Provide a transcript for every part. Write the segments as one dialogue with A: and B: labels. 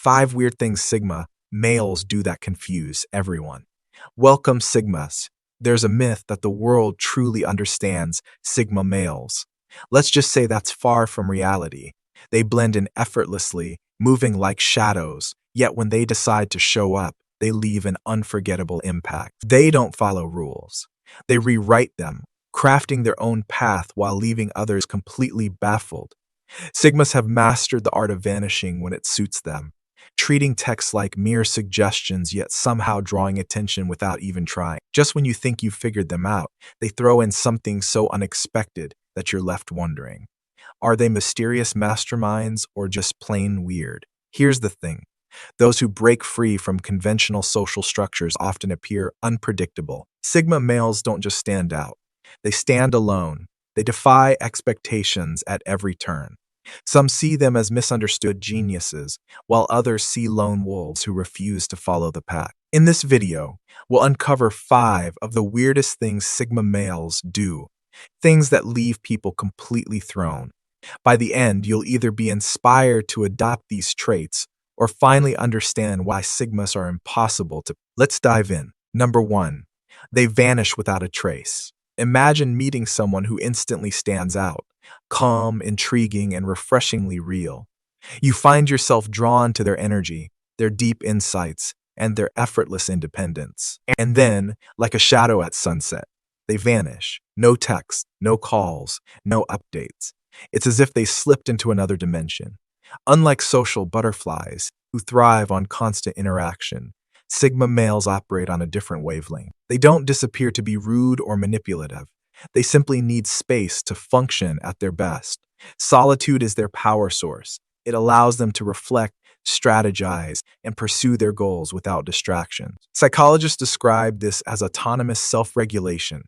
A: 5 weird things Sigma males do that confuse everyone. Welcome, Sigmas. There's a myth that the world truly understands Sigma males. Let's just say that's far from reality. They blend in effortlessly, moving like shadows, yet when they decide to show up, they leave an unforgettable impact. They don't follow rules. They rewrite them, crafting their own path while leaving others completely baffled. Sigmas have mastered the art of vanishing when it suits them, treating texts like mere suggestions yet somehow drawing attention without even trying. Just when you think you've figured them out, they throw in something so unexpected that you're left wondering. Are they mysterious masterminds or just plain weird? Here's the thing. Those who break free from conventional social structures often appear unpredictable. Sigma males don't just stand out. They stand alone. They defy expectations at every turn. Some see them as misunderstood geniuses, while others see lone wolves who refuse to follow the pack. In this video, we'll uncover 5 of the weirdest things Sigma males do, things that leave people completely thrown. By the end, you'll either be inspired to adopt these traits or finally understand why Sigmas are impossible to. Let's dive in. Number 1. They vanish without a trace. Imagine meeting someone who instantly stands out, calm, intriguing, and refreshingly real. You find yourself drawn to their energy, their deep insights, and their effortless independence. And then, like a shadow at sunset, they vanish. No text, no calls, no updates. It's as if they slipped into another dimension. Unlike social butterflies, who thrive on constant interaction, Sigma males operate on a different wavelength. They don't disappear to be rude or manipulative. They simply need space to function at their best. Solitude is their power source. It allows them to reflect, strategize, and pursue their goals without distractions. Psychologists describe this as autonomous self-regulation,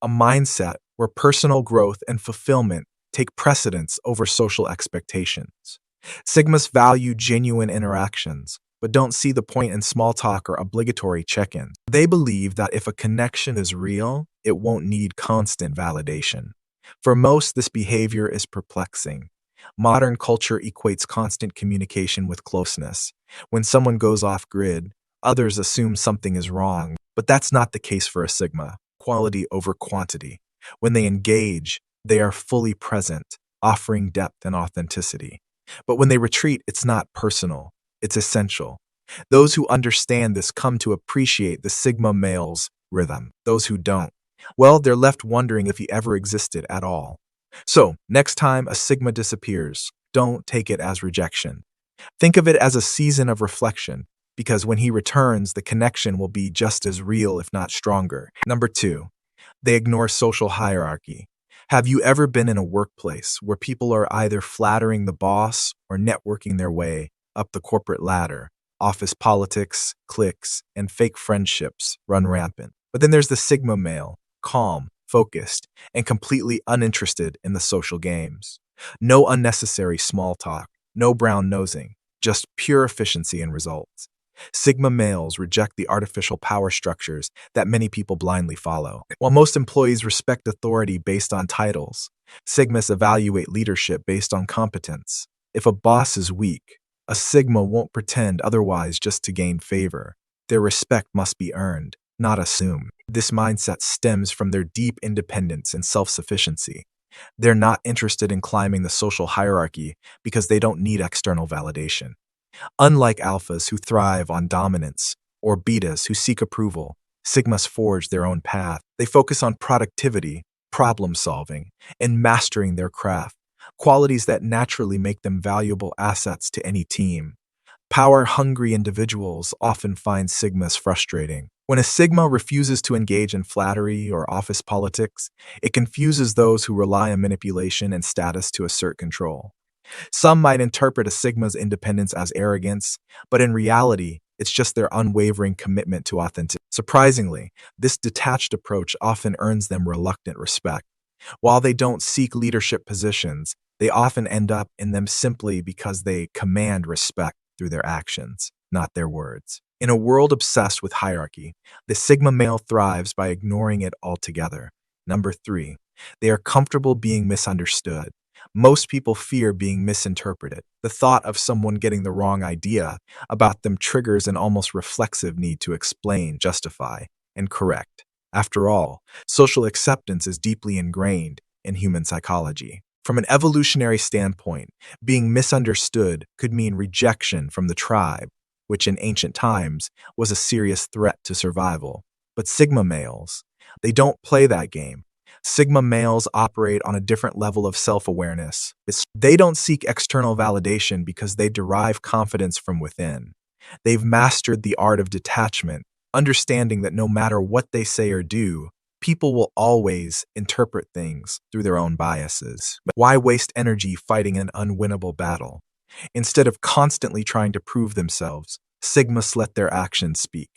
A: a mindset where personal growth and fulfillment take precedence over social expectations. Sigmas value genuine interactions, but don't see the point in small talk or obligatory check-ins. They believe that if a connection is real, it won't need constant validation. For most, this behavior is perplexing. Modern culture equates constant communication with closeness. When someone goes off-grid, others assume something is wrong, but that's not the case for a Sigma. Quality over quantity. When they engage, they are fully present, offering depth and authenticity. But when they retreat, it's not personal. It's essential. Those who understand this come to appreciate the Sigma male's rhythm. Those who don't, well, they're left wondering if he ever existed at all. So, next time a Sigma disappears, don't take it as rejection. Think of it as a season of reflection, because when he returns, the connection will be just as real, if not stronger. Number 2, they ignore social hierarchy. Have you ever been in a workplace where people are either flattering the boss or networking their way up the corporate ladder? Office politics, cliques, and fake friendships run rampant. But then there's the Sigma male, calm, focused, and completely uninterested in the social games. No unnecessary small talk, no brown nosing, just pure efficiency and results. Sigma males reject the artificial power structures that many people blindly follow. While most employees respect authority based on titles, Sigmas evaluate leadership based on competence. If a boss is weak, a Sigma won't pretend otherwise just to gain favor. Their respect must be earned, not assumed. This mindset stems from their deep independence and self-sufficiency. They're not interested in climbing the social hierarchy because they don't need external validation. Unlike alphas who thrive on dominance or betas who seek approval, Sigmas forge their own path. They focus on productivity, problem solving, and mastering their craft, qualities that naturally make them valuable assets to any team. Power-hungry individuals often find Sigmas frustrating. When a Sigma refuses to engage in flattery or office politics, it confuses those who rely on manipulation and status to assert control. Some might interpret a Sigma's independence as arrogance, but in reality, it's just their unwavering commitment to authenticity. Surprisingly, this detached approach often earns them reluctant respect. While they don't seek leadership positions, they often end up in them simply because they command respect through their actions, not their words. In a world obsessed with hierarchy, the Sigma male thrives by ignoring it altogether. Number 3, they are comfortable being misunderstood. Most people fear being misinterpreted. The thought of someone getting the wrong idea about them triggers an almost reflexive need to explain, justify, and correct. After all, social acceptance is deeply ingrained in human psychology. From an evolutionary standpoint, being misunderstood could mean rejection from the tribe, which in ancient times was a serious threat to survival. But Sigma males, they don't play that game. Sigma males operate on a different level of self-awareness. They don't seek external validation because they derive confidence from within. They've mastered the art of detachment, understanding that no matter what they say or do, people will always interpret things through their own biases. Why waste energy fighting an unwinnable battle? Instead of constantly trying to prove themselves, Sigmas let their actions speak.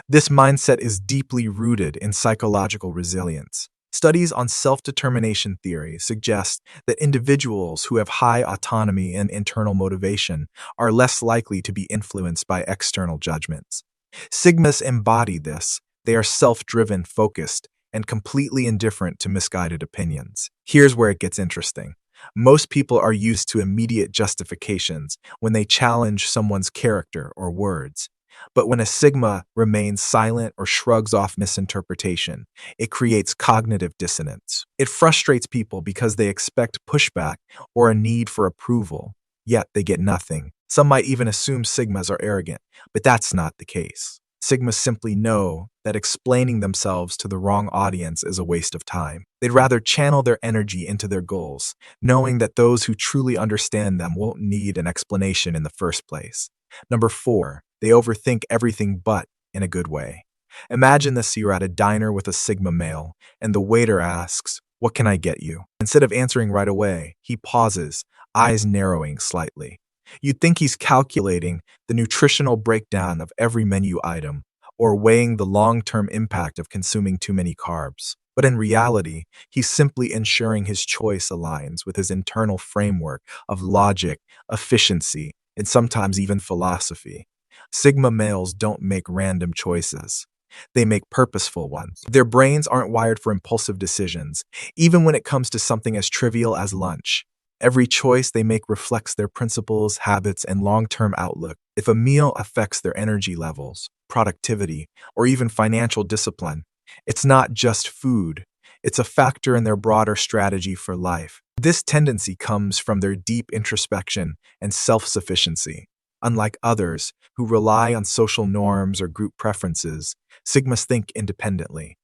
A: This mindset is deeply rooted in psychological resilience. Studies on self-determination theory suggest that individuals who have high autonomy and internal motivation are less likely to be influenced by external judgments. Sigmas embody this. They are self-driven, focused, and completely indifferent to misguided opinions. Here's where it gets interesting. Most people are used to immediate justifications when they challenge someone's character or words. But when a Sigma remains silent or shrugs off misinterpretation, it creates cognitive dissonance. It frustrates people because they expect pushback or a need for approval, yet they get nothing. Some might even assume Sigmas are arrogant, but that's not the case. Sigmas simply know that explaining themselves to the wrong audience is a waste of time. They'd rather channel their energy into their goals, knowing that those who truly understand them won't need an explanation in the first place. Number 4, they overthink everything but in a good way. Imagine this: you're at a diner with a Sigma male, and the waiter asks, "What can I get you?" Instead of answering right away, he pauses, eyes narrowing slightly. You'd think he's calculating the nutritional breakdown of every menu item or weighing the long-term impact of consuming too many carbs. But in reality, he's simply ensuring his choice aligns with his internal framework of logic, efficiency, and sometimes even philosophy. Sigma males don't make random choices. They make purposeful ones. Their brains aren't wired for impulsive decisions, even when it comes to something as trivial as lunch. Every choice they make reflects their principles, habits, and long-term outlook. If a meal affects their energy levels, productivity, or even financial discipline, it's not just food. It's a factor in their broader strategy for life. This tendency comes from their deep introspection and self-sufficiency. Unlike others who rely on social norms or group preferences, Sigmas think independently.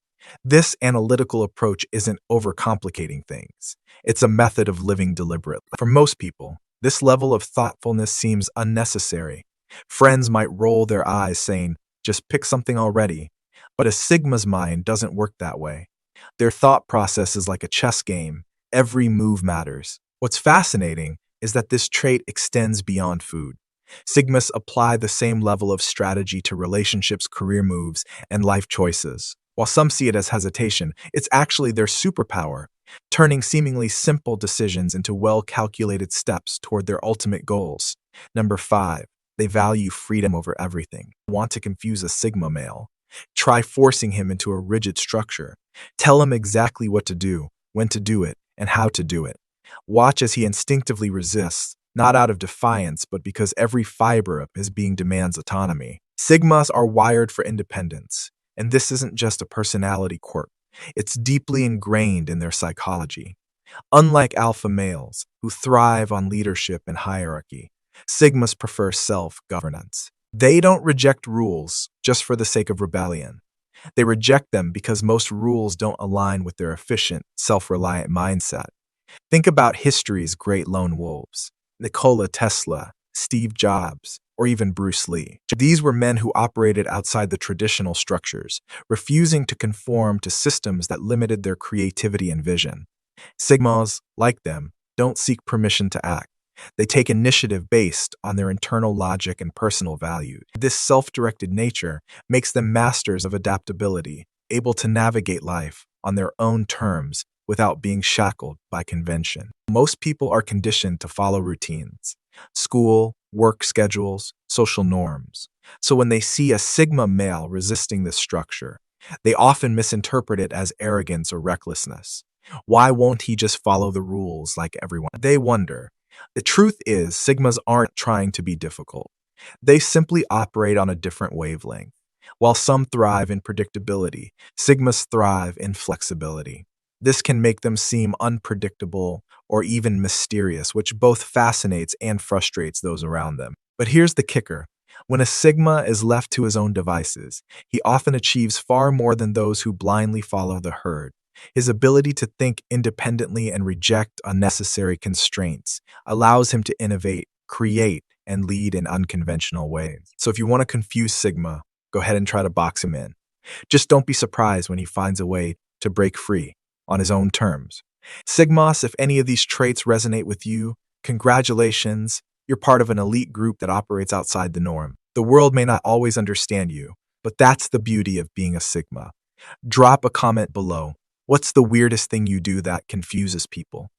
A: This analytical approach isn't overcomplicating things. It's a method of living deliberately. For most people, this level of thoughtfulness seems unnecessary. Friends might roll their eyes saying, "Just pick something already." But a Sigma's mind doesn't work that way. Their thought process is like a chess game. Every move matters. What's fascinating is that this trait extends beyond food. Sigmas apply the same level of strategy to relationships, career moves, and life choices. While some see it as hesitation, it's actually their superpower, turning seemingly simple decisions into well-calculated steps toward their ultimate goals. Number 5, they value freedom over everything. Want to confuse a Sigma male? Try forcing him into a rigid structure. Tell him exactly what to do, when to do it, and how to do it. Watch as he instinctively resists, not out of defiance, but because every fiber of his being demands autonomy. Sigmas are wired for independence, and this isn't just a personality quirk. It's deeply ingrained in their psychology. Unlike alpha males, who thrive on leadership and hierarchy, Sigmas prefer self-governance. They don't reject rules just for the sake of rebellion. They reject them because most rules don't align with their efficient, self-reliant mindset. Think about history's great lone wolves: Nikola Tesla, Steve Jobs, or even Bruce Lee. These were men who operated outside the traditional structures, refusing to conform to systems that limited their creativity and vision. Sigmas, like them, don't seek permission to act. They take initiative based on their internal logic and personal values. This self-directed nature makes them masters of adaptability, able to navigate life on their own terms without being shackled by convention. Most people are conditioned to follow routines: school, work schedules, social norms. So when they see a Sigma male resisting this structure, they often misinterpret it as arrogance or recklessness. Why won't he just follow the rules like everyone? They wonder. The truth is, Sigmas aren't trying to be difficult. They simply operate on a different wavelength. While some thrive in predictability, Sigmas thrive in flexibility. This can make them seem unpredictable or even mysterious, which both fascinates and frustrates those around them. But here's the kicker. When a Sigma is left to his own devices, he often achieves far more than those who blindly follow the herd. His ability to think independently and reject unnecessary constraints allows him to innovate, create, and lead in unconventional ways. So if you want to confuse Sigma, go ahead and try to box him in. Just don't be surprised when he finds a way to break free on his own terms. Sigmas, if any of these traits resonate with you, congratulations, you're part of an elite group that operates outside the norm. The world may not always understand you, but that's the beauty of being a Sigma. Drop a comment below. What's the weirdest thing you do that confuses people?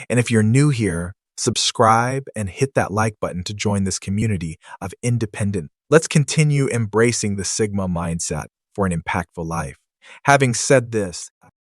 A: And if you're new here, subscribe and hit that like button to join this community of independent. Let's continue embracing the Sigma mindset for an impactful life. Having said this,